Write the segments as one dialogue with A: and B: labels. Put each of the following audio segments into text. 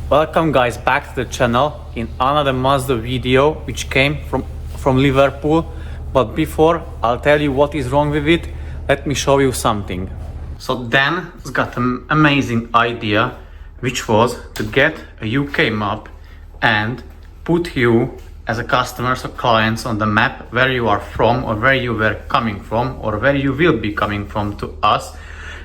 A: Welcome guys back to the channel in another Mazda video which came from Liverpool. But before I'll tell you what is wrong with it, let me show you something. So Dan's got an amazing idea, which was to get a UK map and put you as a customers or clients on the map where you are from, or where you were coming from, or where you will be coming from to us,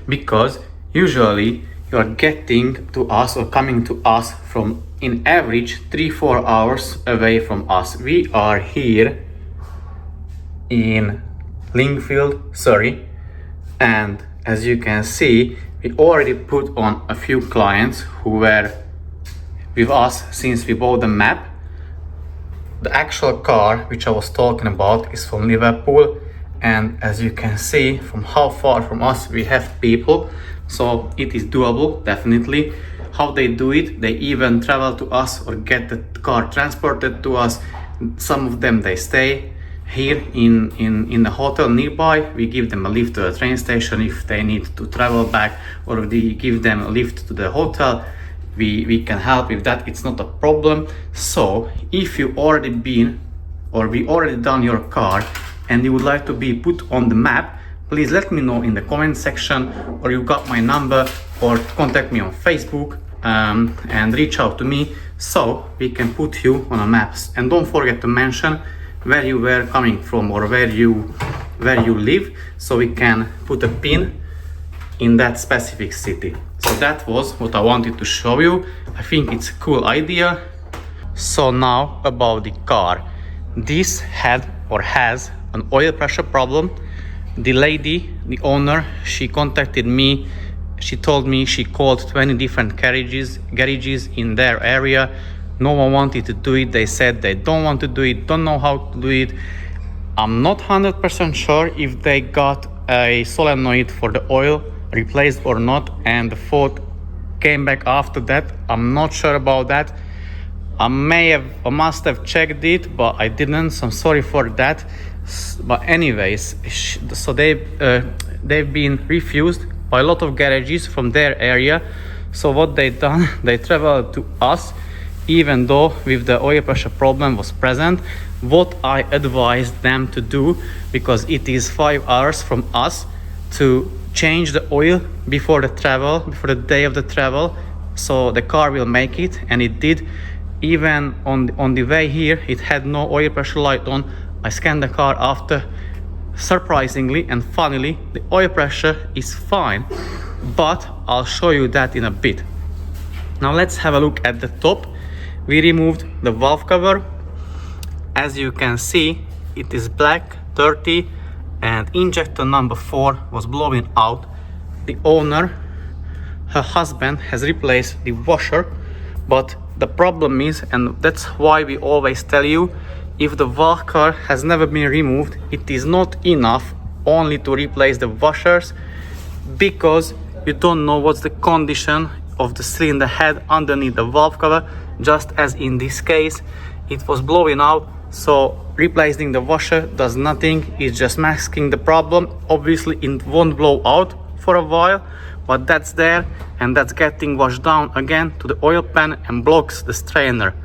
A: because usually you are getting to us or coming to us from in average 3-4 hours away from us. We are here in Lingfield, Surrey, and as you can see, we already put on a few clients who were with us since we bought the map. The actual car which I was talking about is from Liverpool, and as you can see from how far from us we have people, so it is doable definitely. How they do it, they even travel to us or get the car transported to us. Some of them they stay here in the hotel nearby. We give them a lift to the train station if they need to travel back, or we give them a lift to the hotel. We can help with that, it's not a problem. So if you already been or we already done your car and you would like to be put on the map, please let me know in the comment section, or you got my number, or contact me on Facebook and reach out to me so we can put you on a maps. And don't forget to mention where you were coming from or where you live, so we can put a pin in that specific city. So that was what I wanted to show you. I think it's a cool idea. So now about the car. This had or has an oil pressure problem. The lady, the owner, she contacted me. She told me she called 20 different garages in their area. No one wanted to do it. They said they don't want to do it, don't know how to do it. I'm not 100% sure if they got a solenoid for the oil replaced or not, and the fault came back after that. I'm not sure about that. I must have checked it, but I didn't, so I'm sorry for that. But anyways, so they've been refused by a lot of garages from their area. So what they done, they traveled to us even though with the oil pressure problem was present. What I advised them to do, because it is 5 hours from us, to change the oil before the day of the travel, so the car will make it. And it did. Even on the way here, it had no oil pressure light on. I scanned the car after. Surprisingly and funnily, the oil pressure is fine, but I'll show you that in a bit. Now let's have a look at the top. We removed the valve cover. As you can see, it is black, dirty, and injector number 4 was blowing out. The owner, her husband, has replaced the washer, but the problem is, and that's why we always tell you, if the valve cover has never been removed, it is not enough only to replace the washers, because you don't know what's the condition of the cylinder head underneath the valve cover. Just as in this case, it was blowing out, so replacing the washer does nothing, it's just masking the problem. Obviously it won't blow out for a while, but that's there, and that's getting washed down again to the oil pan and blocks the strainer.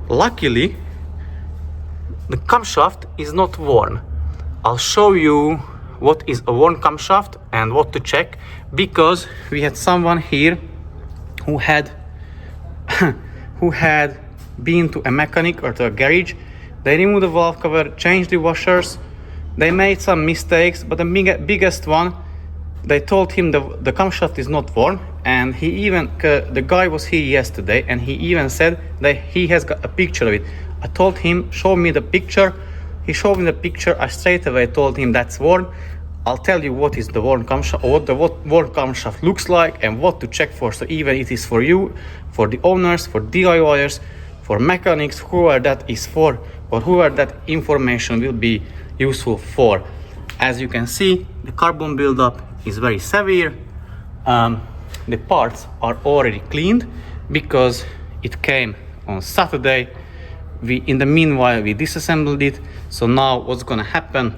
A: Luckily the camshaft is not worn. I'll show you what is a worn camshaft and what to check, because we had someone here who had been to a mechanic or to a garage. They removed the valve cover, changed the washers. They made some mistakes, but the biggest one, they told him the camshaft is not worn, and he even the guy was here yesterday, and he even said that he has got a picture of it. I told him, show me the picture. He showed me the picture. I straight away told him that's worn. I'll tell you what is the worn camshaft, or what worn camshaft looks like, and what to check for. So even it is for you, for the owners, for DIYers, for mechanics, whoever that is for, or whoever that information will be useful for. As you can see, the carbon buildup is very severe. The parts are already cleaned because it came on Saturday. In the meanwhile, we disassembled it. So now what's gonna happen,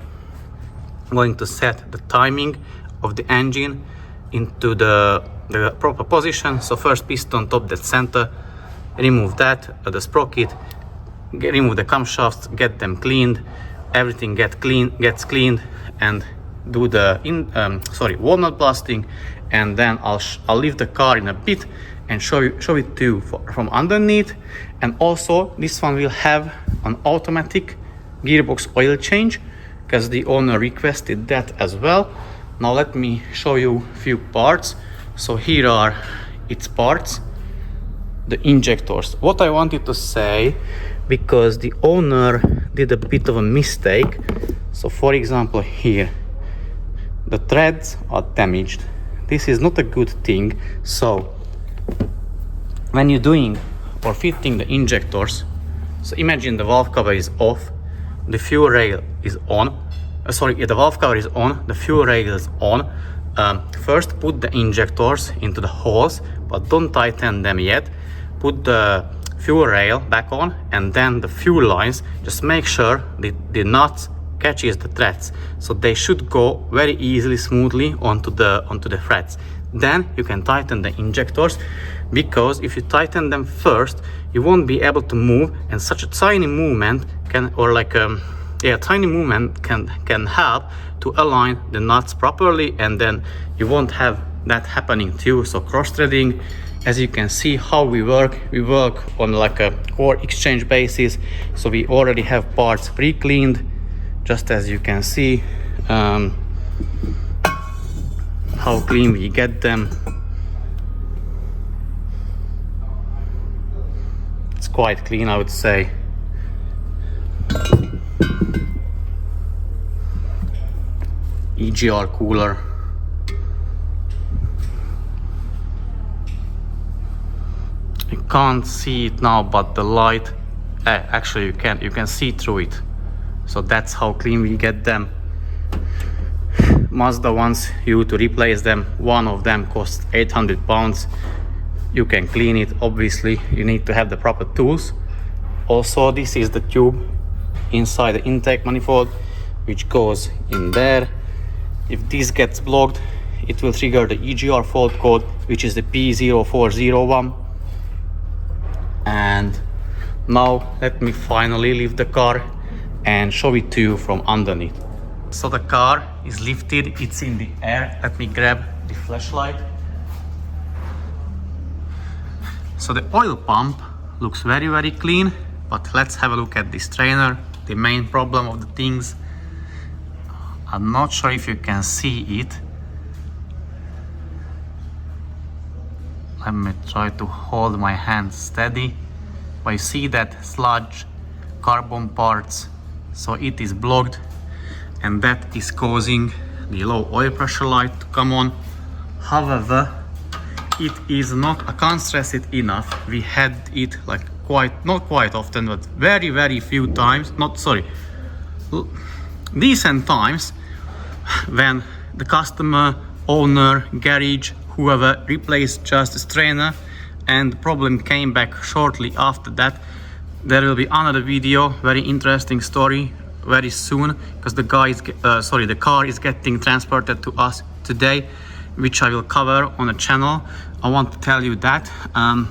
A: I'm going to set the timing of the engine into the the proper position. So first piston, top dead center, remove that, the sprocket, remove the camshafts, get them cleaned, everything gets cleaned, and do the walnut blasting, and then I'll leave the car in a bit and show it to you from underneath. And also this one will have an automatic gearbox oil change because the owner requested that as well. Now let me show you a few parts. So here are its parts, the injectors. What I wanted to say, because the owner did a bit of a mistake. So for example here, the threads are damaged. This is not a good thing. So when you're doing or fitting the injectors, so imagine the valve cover is off, the fuel rail is on. The valve cover is on, the fuel rail is on. First put the injectors into the holes, but don't tighten them yet. Put the fuel rail back on, and then the fuel lines, just make sure the nuts catches the threads, so they should go very easily, smoothly onto the threads. Then you can tighten the injectors, because if you tighten them first, you won't be able to move, and such a tiny movement can help to align the nuts properly, and then you won't have that happening to you. So cross-threading, as you can see how we work on like a core exchange basis. So we already have parts pre-cleaned, just as you can see how clean we get them. It's quite clean, I would say. EGR cooler. You can't see it now, but the light, actually you can see through it. So that's how clean we get them. Mazda wants you to replace them. One of them costs 800 pounds. You can clean it. Obviously you need to have the proper tools. Also, this is the tube inside the intake manifold, which goes in there. If this gets blocked, it will trigger the EGR fault code, which is the P0401. And now let me finally leave the car and show it to you from underneath. So the car is lifted, it's in the air. Let me grab the flashlight. So the oil pump looks very, very clean, but let's have a look at this strainer, the main problem of the things. I'm not sure if you can see it. Let me try to hold my hand steady. But you see that sludge, carbon parts, so it is blocked, and that is causing the low oil pressure light to come on. However, it is not, I can't stress it enough, we had it like not quite often, but very, very few times, decent times, when the customer, owner, garage, whoever replaced just the strainer and the problem came back shortly after that. There will be another video, very interesting story very soon, because the car is getting transported to us today, which I will cover on the channel. I want to tell you that,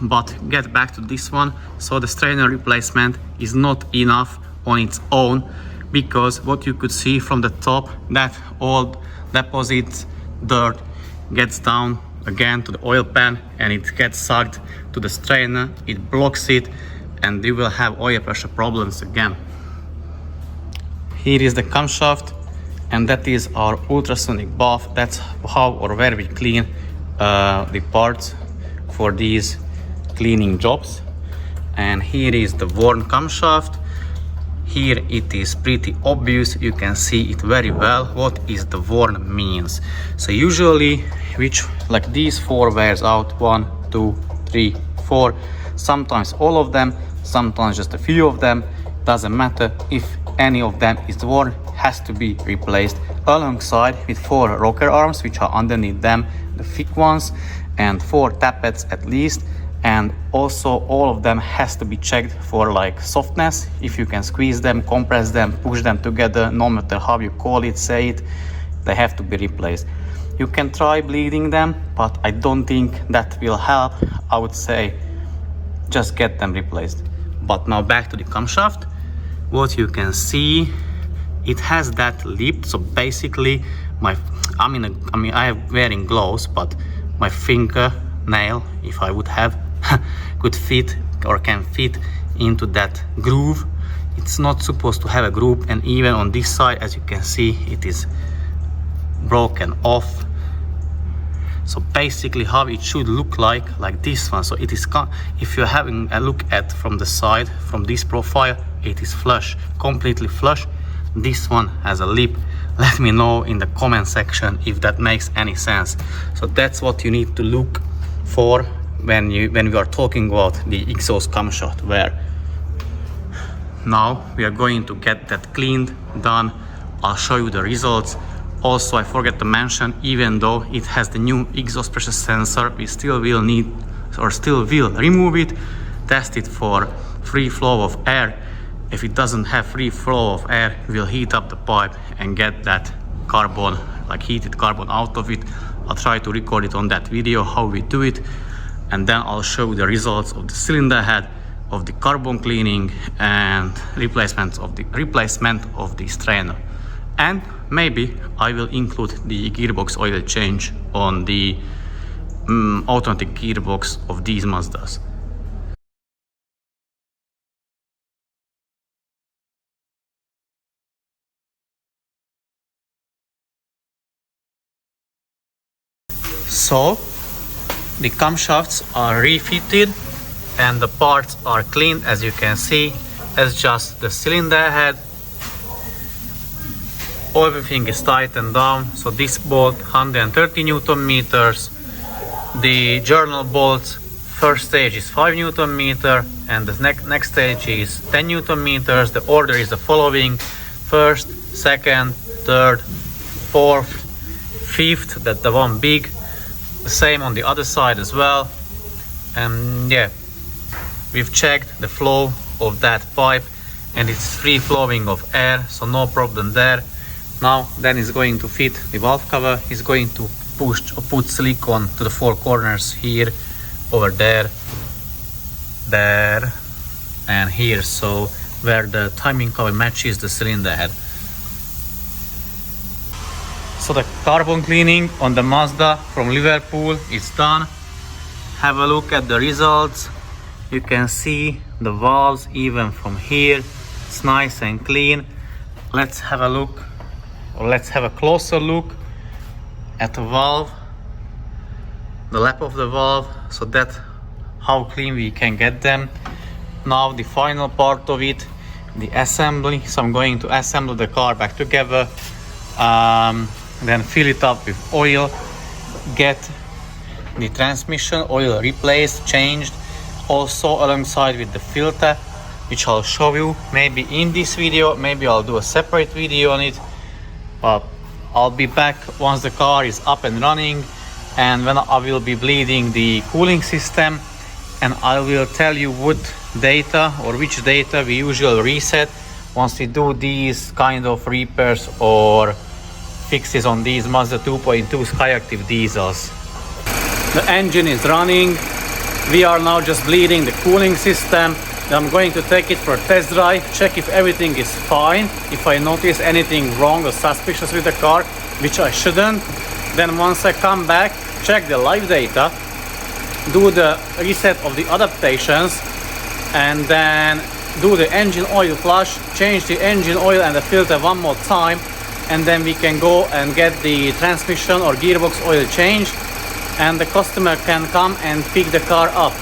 A: but get back to this one. So the strainer replacement is not enough on its own, because what you could see from the top, that old deposit dirt gets down again to the oil pan and it gets sucked to the strainer, it blocks it, and you will have oil pressure problems again. Here is the camshaft, and that is our ultrasonic bath. That's how or where we clean the parts for these cleaning jobs. And here is the worn camshaft. Here it is pretty obvious, you can see it very well what is the worn means. So usually, like these four wears out, 1, 2, 3, 4, sometimes all of them, sometimes just a few of them, doesn't matter. If any of them is worn, has to be replaced, alongside with 4 rocker arms which are underneath them, the thick ones, and 4 tappets at least. And also all of them has to be checked for like softness. If you can squeeze them, compress them, push them together, no matter how you call it, say it, they have to be replaced. You can try bleeding them, but I don't think that will help. I would say just get them replaced. But now back to the camshaft. What you can see, it has that lip. So basically, I am wearing gloves, but my fingernail, if I would have, could fit or can fit into that groove. It's not supposed to have a groove, and even on this side, as you can see, it is broken off. So basically how it should look like this one. So it is, if you're having a look at from the side, from this profile, it is flush, completely flush. This one has a lip. Let me know in the comment section if that makes any sense. So that's what you need to look for when we are talking about the exhaust camshaft wear. Now we are going to get that cleaned, done. I'll show you the results. Also, I forget to mention, even though it has the new exhaust pressure sensor, we still will remove it, test it for free flow of air. If it doesn't have free flow of air, we'll heat up the pipe and get that carbon, like heated carbon, out of it. I'll try to record it on that video how we do it, and then I'll show the results of the cylinder head, of the carbon cleaning, and replacement of the strainer. And maybe I will include the gearbox oil change on the automatic gearbox of these Mazdas. So the camshafts are refitted and the parts are cleaned. As you can see, it's just the cylinder head. Everything is tightened down. So this bolt 130 Newton meters. The journal bolts, first stage is 5 Newton meter, and the next stage is 10 Newton meters. The order is the following: first, second, third, fourth, fifth. That the one big. The same on the other side as well. And yeah, we've checked the flow of that pipe, and it's free flowing of air, so no problem there. Now then is going to fit the valve cover. He's going to put silicone to the four corners here, over there, there, and here, so where the timing cover matches the cylinder head. So the carbon cleaning on the Mazda from Liverpool is done. Have a look at the results. You can see the valves even from here. It's nice and clean. Let's have a look, or let's have a closer look at the valve, the lap of the valve, so that how clean we can get them. Now the final part of it, the assembly. So I'm going to assemble the car back together, then fill it up with oil, get the transmission oil replaced, changed, also alongside with the filter, which I'll show you maybe in this video, maybe I'll do a separate video on it, but I'll be back once the car is up and running, and when I will be bleeding the cooling system, and I will tell you what data or which data we usually reset once we do these kind of repairs or fixes on these Mazda 2.2 Skyactiv diesels. The engine is running. We are now just bleeding the cooling system. I'm going to take it for a test drive, check if everything is fine. If I notice anything wrong or suspicious with the car, which I shouldn't, then once I come back, check the live data, do the reset of the adaptations, and then do the engine oil flush, change the engine oil and the filter one more time, and then we can go and get the transmission or gearbox oil changed, and the customer can come and pick the car up.